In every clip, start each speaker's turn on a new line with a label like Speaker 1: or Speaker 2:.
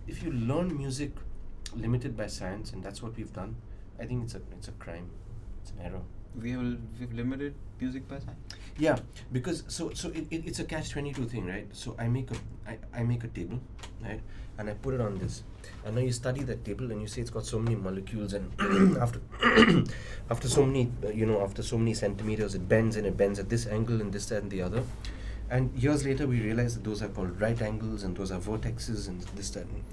Speaker 1: if you learn music limited by science, and that's what we've done, I think it's a crime. It's an error.
Speaker 2: We've limited music by science.
Speaker 1: Yeah, because it's a catch-22 thing, right? So I make a table, right, and I put it on this, and now you study that table and you say it's got so many molecules, and after after so many after so many centimeters it bends, and it bends at this angle and this, that, and the other, and years later we realize that those are called right angles and those are vortexes and this, that, and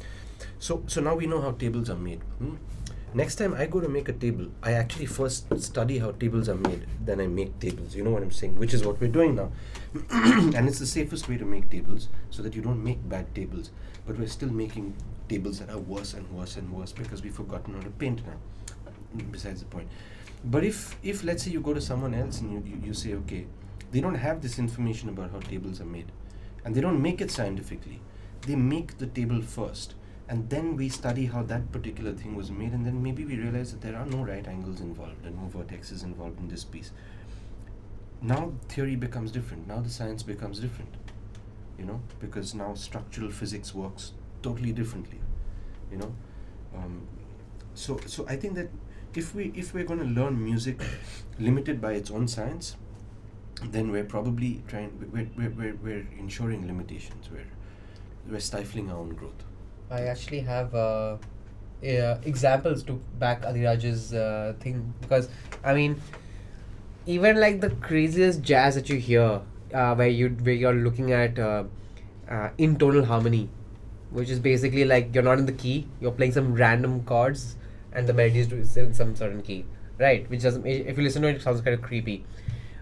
Speaker 1: so now we know how tables are made. Next time I go to make a table, I actually first study how tables are made, then I make tables. You know what I'm saying? Which is what we're doing now. And it's the safest way to make tables, so that you don't make bad tables. But we're still making tables that are worse and worse and worse because we've forgotten how to paint now. Besides the point. But if let's say you go to someone else and you say, okay, they don't have this information about how tables are made, and they don't make it scientifically. They make the table first, and then we study how that particular thing was made, and then maybe we realize that there are no right angles involved and no vertexes involved in this piece. Now theory becomes different. Now the science becomes different, because now structural physics works totally differently, So I think that if we're going to learn music limited by its own science, then we're probably we're ensuring limitations. We're stifling our own growth.
Speaker 3: I actually have examples to back Adhiraj's thing, because I mean, even like the craziest jazz that you hear, where you're looking at intonal harmony, which is basically like you're not in the key, you're playing some random chords, and the melody is in some certain key, right? Which doesn't, if you listen to it, it sounds kind of creepy.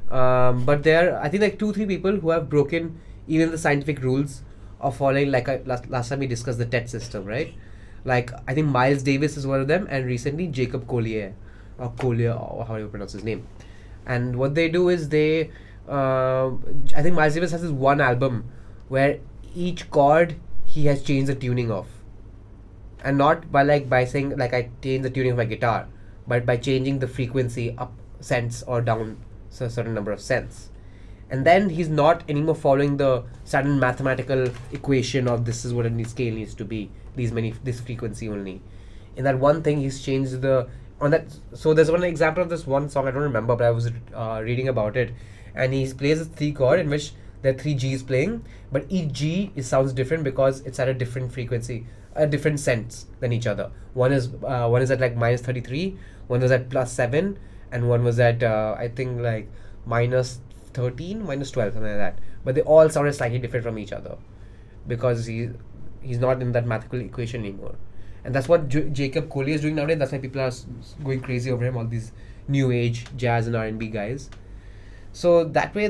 Speaker 3: But there are, I think, like 2-3 people who have broken even the scientific rules of following, like last time we discussed the TET system, right? Like I think Miles Davis is one of them, and recently Jacob Collier, or how do you pronounce his name? And what they do is I think Miles Davis has this one album where each chord he has changed the tuning of, and not by saying like I change the tuning of my guitar, but by changing the frequency up cents or down a certain number of cents. And then he's not anymore following the sudden mathematical equation of this is what a scale needs to be, this frequency only. In that one thing, he's changed so there's one example of this one song, I don't remember, but I was reading about it, and he plays a 3 chord in which there are 3 G's playing, but each G sounds different because it's at a different frequency, a different sense than each other. One is at like minus 33, one was at plus 7, and one was at I think like minus 13, minus 12, something like that. But they all sounded slightly different from each other because he's not in that mathematical equation anymore. And that's what Jacob Collier is doing nowadays. That's why people are going crazy over him, all these new age jazz and R&B guys. So that way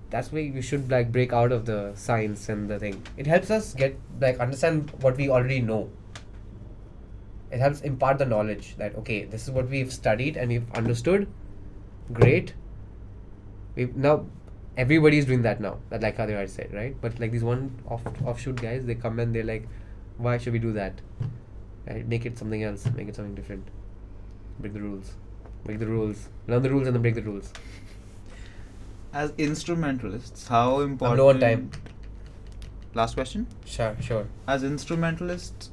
Speaker 3: that's why we should like break out of the science and the thing. It helps us understand what we already know. It helps impart the knowledge that, okay, this is what we've studied and we've understood. Great. Now everybody's doing that now. That, like Adhiraj said, right? But like these one offshoot guys, they come and they're like, why should we do that? Right? Make it something else. Make it something different. Break the rules. Break the rules. Learn the rules and then break the rules.
Speaker 2: As instrumentalists, how important...
Speaker 3: I'm low on time.
Speaker 2: Last question?
Speaker 3: Sure.
Speaker 2: As instrumentalists,